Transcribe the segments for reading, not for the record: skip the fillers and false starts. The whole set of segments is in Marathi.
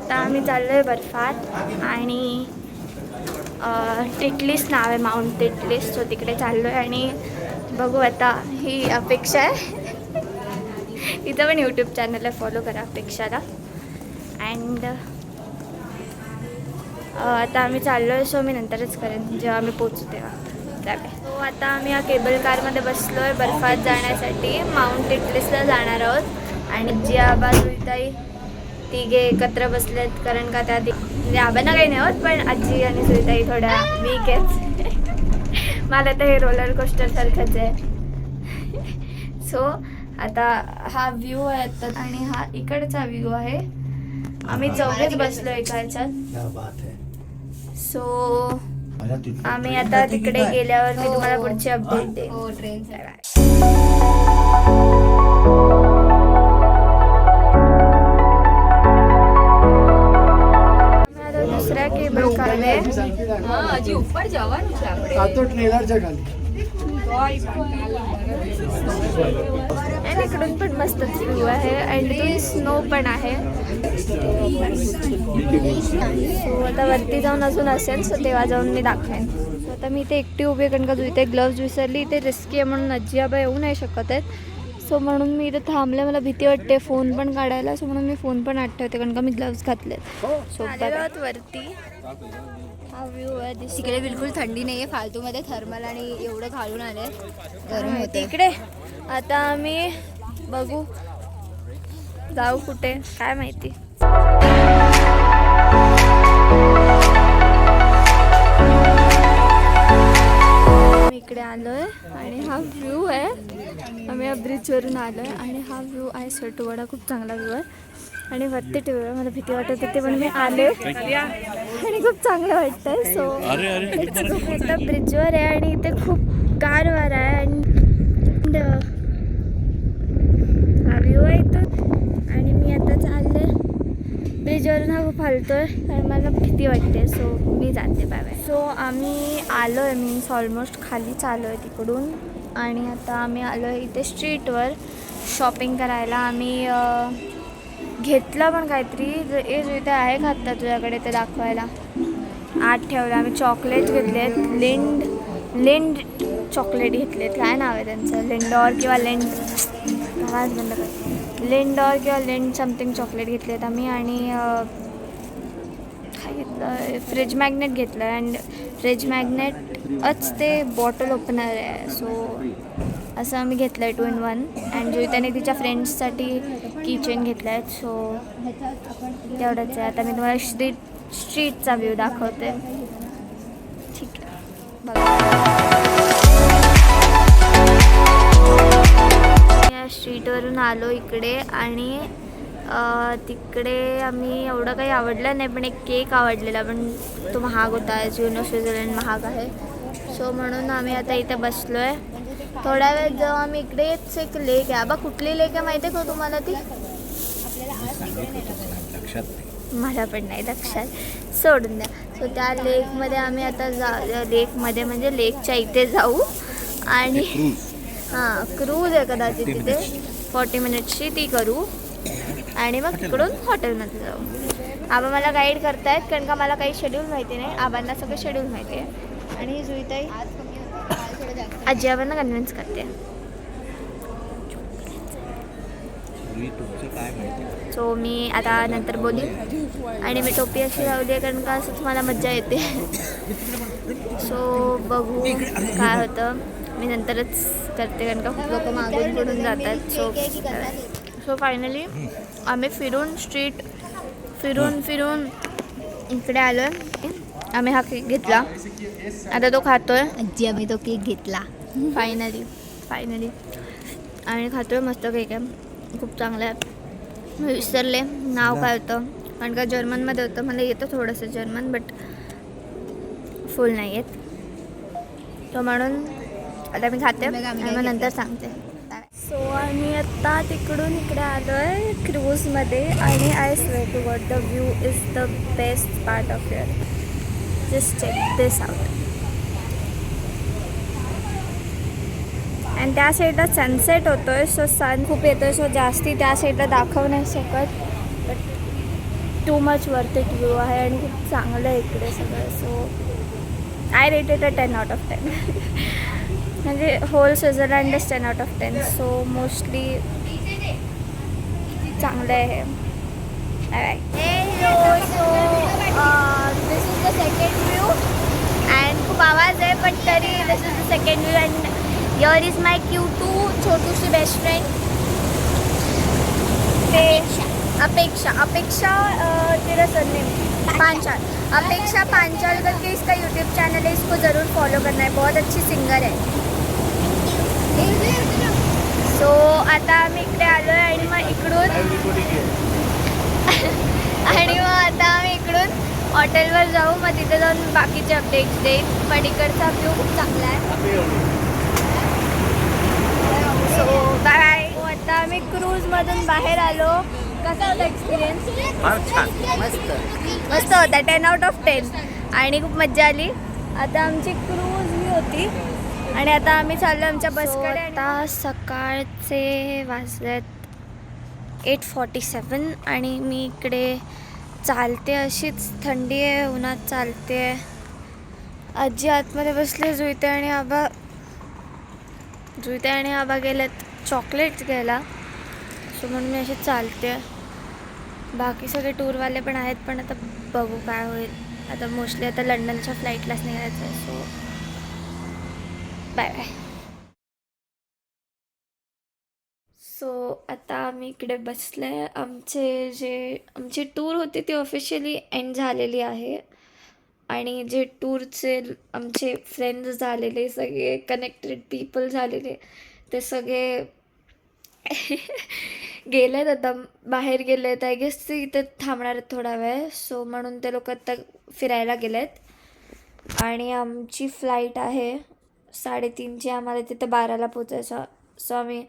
आता आम्ही चाललो आहे बर्फात आणि टिटलीस नाव आहे, माउंट टिटलीस. सो तिकडे चाललो आहे आणि बघू आता. ही अपेक्षा आहे. इथं पण यूट्यूब चॅनलला फॉलो करा अपेक्षाला. अँड आता आम्ही चाललो आहे. सो मी नंतरच करेन जेव्हा आम्ही पोचू तेव्हा. सो आता आम्ही या केबल कारमध्ये बसलो आहे बर्फात जाण्यासाठी. माउंट टिटलीसला जाणार आहोत आणि जी आबा सुईताई तिघे एकत्र बसलेत, कारण का त्या म्हणजे आबांना काही नाही होत, पण आजी आणि सुईताई थोड्या वीक आहेत. मला तर हे रोलर कोस्टर सारखंच आहे. सो आता हा व्ह्यू आहे आता आणि हा इकडचा व्ह्यू आहे. आम्ही चौघेच बसलो एका ह्याच्यात. सो आम्ही आता तिकडे गेल्यावर मी तुम्हाला पुढची अपडेट देईन. दुसऱ्या केबल कारने आणि इकडून पण मस्त व्ह्यू आहे आणि इथून स्नो पण आहे. सो आता वरती जाऊन अजून असेल, सो तेव्हा जाऊन मी दाखवेन. सो आता मी इथे एकटी उभी आहे, कारण का इथे ग्लव्ज विसरली. इथे रिस्की आहे म्हणून आजी आबा येऊ नाही शकत आहेत. सो म्हणून मी इथे थांबले. मला भीती वाटते फोन पण काढायला, सो म्हणून मी फोन पण आत ठेवते, कारण का मी ग्लव्ज घातलेत. सो वरती हा व्ह्यू आहे. तिकडे बिलकुल थंडी नाही आहे, फालतूमध्ये थर्मल आणि एवढं घालून आले, गरम होते इकडे. आता आम्ही बघू जाऊ कुठे काय माहिती. इकडे आलोय आणि हा व्ह्यू आहे. आम्ही या ब्रिजवरून आलोय आणि हा व्ह्यू आहे सटुवाडा. खूप चांगला व्ह्यू आहे आणि वरती ठेवूया. मला भीती वाटत होती पण मी आले आणि खूप चांगलं वाटतंय. सो आता ब्रिजवर आहे आणि इथे खूप गार वारा आहे आणि हा व्ह्यू आहे इथून. आणि मी आता चालले ब्रिजवरून. हा खूप हलतोय आणि मला भीती वाटते. सो मी जाते बाय. सो आम्ही आलो आहे, मीन्स ऑलमोस्ट खालीच आलो आहे तिकडून. आणि आता आम्ही आलो आहे इथे स्ट्रीटवर शॉपिंग करायला. आम्ही घेतलं पण काहीतरी इथे आहे का आत्ता तुझ्याकडे ते दाखवायला. आत ठेवलं. आम्ही चॉकलेट घेतले आहेत. लिंड चॉकलेट घेतलेत. काय नाव आहे त्यांचं, लिंडॉर किंवा लेंड, आवाज बंद कर, लिंडॉर किंवा लेंड समथिंग चॉकलेट घेतलेत आम्ही. आणि काय घेतलं, फ्रीज मॅग्नेट घेतलं. अँड फ्रीज मॅग्नेटच ते बॉटल ओपनर आहे. सो असं आम्ही घेतलं आहे 2 in 1. अँड जो त्याने तिच्या फ्रेंड्ससाठी किचन घेतलं आहे. सो तेवढंच आहे. आता मी तुम्हाला स्ट्रीटचा व्ह्यू दाखवते. ठीक आहे बघा. या स्ट्रीटवरून आलो इकडे आणि तिकडे आम्ही एवढं काही आवडलं नाही, पण एक केक आवडलेला, पण तो महाग होता. स्वित्झर्लंड महाग आहे. सो म्हणून आम्ही आता इथे बसलो आहे. थोड्या वेळ जेव्हा आम्ही इकडेच एक लेक आहे. आबा कुठली लेक आहे माहिती आहे का तुम्हाला ती? मला पण नाही लक्षात, सोडून द्या. सो त्या लेकमध्ये आम्ही आता लेकमध्ये म्हणजे लेकच्या इथे जाऊ आणि हां क्रूज आहे कदाचित तिथे 40 मिनिट्सची, ती करू आणि मग तिकडून हॉटेलमध्ये जाऊ. आबा मला गाईड करतायत, कारण का मला काही शेड्यूल माहिती नाही. आबांना सगळं शेड्यूल माहिती आहे आणि जुईताई आजी आबांना कन्व्हिन्स करते. सो मी आता नंतर बोलीन आणि मी टोपी अशी लावली आहे, कारण का असंच मला मज्जा येते. सो बघू काय होतं, मी नंतरच करते, कारण का खूप लोक मागून पडून जातात. सो फायनली आम्ही स्ट्रीट फिरून इकडे आलो आहे. आम्ही हा केक घेतला, आता तो खातोय. आजी आम्ही तो केक घेतला फायनली आणि खातोय. मस्त केक आहे, खूप चांगला आहे. मी विसरले नाव काय होतं, कारण का जर्मनमध्ये होतं. मला येतं थोडंसं जर्मन, बट फुल नाही येत. तो म्हणून आता मी खाते आणि मग नंतर सांगते. सो आम्ही आत्ता तिकडून इकडे आलो आहे क्रूजमध्ये आणि I swear to God the view is the best part of your. Just check this out. आणि त्या साईडला सनसेट होतोय. सो सन खूप येतोय, सो जास्ती त्या साईडला दाखवू नाही शकत. But too much worth it view आहे आणि खूप चांगलं आहे इकडे सगळं. So I rated a 10 out of 10. म्हणजे होल स्वित्झर्लंडच 10 out of 10. सो मोस्टली चांगलं आहे. Hello, so this is the second view and खूप आवाज आहे पण तरी this is the second view and here is my Q2 छोटूशी बेस्ट फ्रेंड. ते अपेक्षा तेरा सरनेम पांचाल. अपेक्षा पांचाल करके इसका यूट्यूब चैनल है, इसको ज़रूर फॉलो करना है. बहुत अच्छी सिंगर है. सो आता आम्ही इकडे आलो आहे आणि मग इकडून आता आम्ही इकडून हॉटेलवर जाऊ. मग तिथे जाऊन बाकीचे अपडेट्स देईन. पण इकडचा व्ह्यू खूप चांगला आहे. So bye bye. आता आम्ही क्रूजमधून बाहेर आलो. कसा होता एक्सपिरियन्स? मस्त होता. 10 out of 10 आणि खूप मजा आली. आता आमची क्रूज ही होती आणि आता आम्ही चाललो आमच्या बसकडे. आता सकाळचे वाजलेत 8:47 आणि मी इकडे चालते. अशीच थंडी आहे, उन्हात चालते. आजी आतमध्ये बसले. जुईते आणि आबा गेलेत चॉकलेट्स घ्यायला. सो म्हणून मी अशी चालते. बाकी सगळे टूरवाले पण आहेत पण आता बघू काय होईल. आता मोस्टली आता लंडनच्या फ्लाईटलाच निघायचं आहे. So bye bye. सो आता आम्ही इकडे बसले. आमची टूर होती ती ऑफिशियली एंड झालेली आहे आणि जे टूरचे आमचे फ्रेंड्स झालेले, सगळे कनेक्टेड पीपल झालेले, ते सगळे गेलेत. आता बाहेर गेलेत. आय गेस ते इथे थांबणार आहेत थोडा वेळ. सो म्हणून ते लोक आता फिरायला गेलेत आणि आमची फ्लाईट आहे 3:30ची. आम्हाला तिथे 12ला पोचायचं. सो आम्ही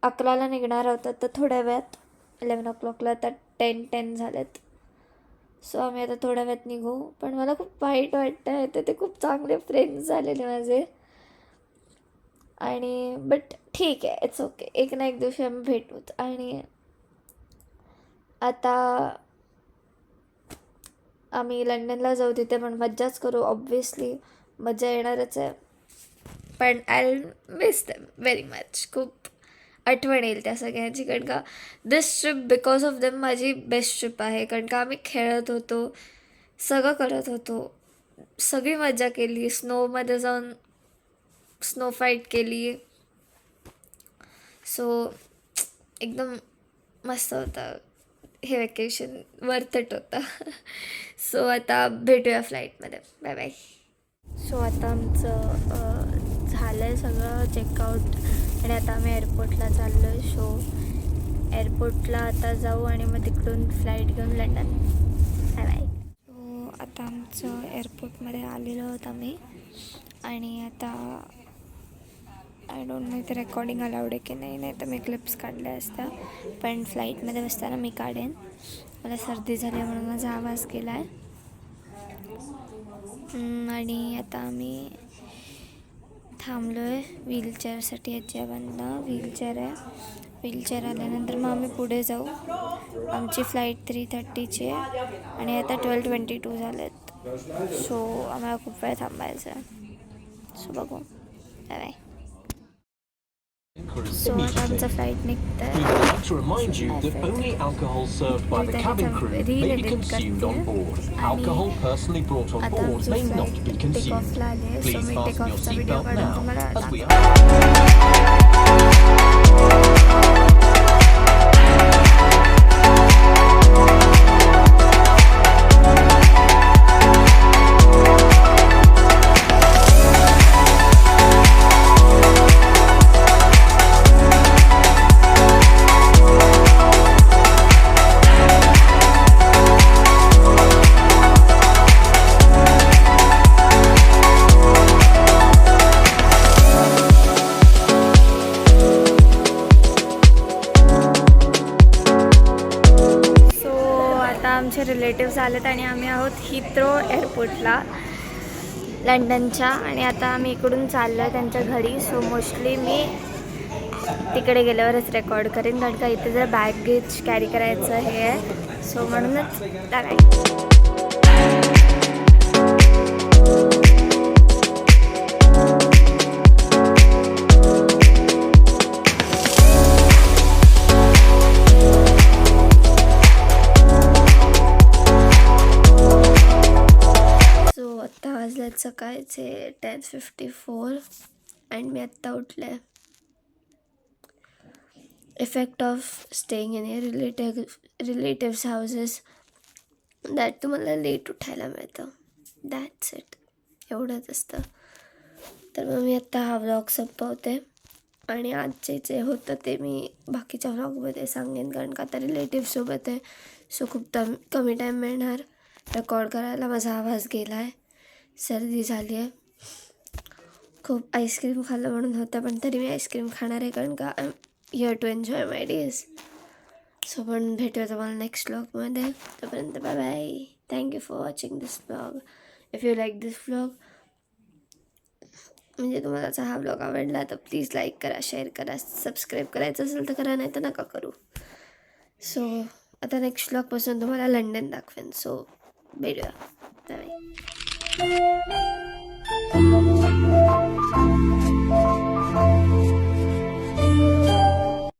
11ला निघणार आहोत आता थोड्या वेळात. 11 o'clockला. आता 10:10 झालेत. सो आम्ही आता थोड्या वेळात निघू. पण मला खूप वाईट वाटतं आहे. तर ते खूप चांगले फ्रेंड्स झालेले माझे आणि बट ठीक आहे, इट्स ओके. एक ना एक दिवशी आम्ही भेटूच. आणि आता आम्ही लंडनला जाऊ. तिथे पण मज्जाच करू. ऑब्वियसली मजा येणारच आहे. पण I miss them very much. खूप आठवण येईल त्या सगळ्यांची. कारण का दिस ट्रिप बिकॉज ऑफ देम माझी बेस्ट ट्रिप आहे. कारण का आम्ही खेळत होतो, सगळं करत होतो, सगळी मजा केली. स्नोमध्ये जाऊन स्नो फाईट केली. सो एकदम मस्त होतं हे वेकेशन. वर्थ इट होता. सो आता भेटूया फ्लाईटमध्ये. Bye bye. सो आता आमचं झालं आहे सगळं चेकआउट आणि आता आम्ही एअरपोर्टला चाललो आहे. सो एअरपोर्टला आता जाऊ आणि मग तिकडून फ्लाईट घेऊन लंडन. Bye bye. सो आता आमचं एअरपोर्टमध्ये आलेलो आहोत आम्ही आणि आता आय डोंट नो इथे रेकॉर्डिंग अलाउड आहे की नाही तर मी क्लिप्स काढल्या असत्या. पण फ्लाईटमध्ये बसताना मी काढेन. मला सर्दी झाली म्हणून माझा आवाज गेला आहे. आणि आता आम्ही थांबलो आहे व्हीलचेअरसाठी. याच्याबंदा व्हीलचेअर आहे. व्हीलचेअर आल्यानंतर मग आम्ही पुढे जाऊ. आमची फ्लाईट 3:30ची आहे आणि आता 12:22 झालेत. सो आम्हाला खूप वेळ थांबायचं आहे. सो बघू. Bye bye. So आता आमचं फ्लाईट निघतं आहे. We'd like to remind you that only alcohol served by the cabin crew may be consumed on board. Alcohol personally brought on board may not be consumed. Please fasten your seatbelt now as we आमचे रिलेटिव्स आलेत आणि आम्ही आहोत हिथ्रो एअरपोर्टला लंडनच्या. आणि आता आम्ही इकडून चाललो आहे त्यांच्या घरी. सो मोस्टली मी तिकडे गेल्यावरच रेकॉर्ड करेन कारण का इथे जर बॅगेज कॅरी करायचं हे आहे. सो म्हणूनच टाकायचं. सो आत्ता वाजल्यात सकाळचे 10:54 अँड मी आत्ता उठले. Effect of staying in A relatives houses that तुम्हाला लेट उठायला मिळतं. दॅट्स इट, एवढंच असतं. तर मग मी आत्ता हा व्लॉग संपवते आणि आजचे जे होतं ते मी बाकीच्या व्लॉगमध्ये सांगेन, कारण का आता रिलेटिव्हसोबत आहे. सो खूप कमी टाईम मिळणार रेकॉर्ड करायला. माझा आवाज गेला आहे, सर्दी झाली आहे, खूप आईस्क्रीम खाल्लं म्हणून होतं, पण तरी मी आईस्क्रीम खाणार आहे, कारण का I am here to enjoy my days. So पण भेटूया तुम्हाला नेक्स्ट व्लॉगमध्ये. तोपर्यंत bye bye. Thank you for watching this vlog. If you like this vlog, म्हणजे तुम्हाला जर हा व्लॉग आवडला तर प्लीज लाईक करा, शेअर करा, सबस्क्राईब करायचं असेल तर करा, नाही तर नका करू. सो आता नेक्स्ट व्लॉगपासून तुम्हाला लंडन दाखवेन. सो भेटूया. Bye bye.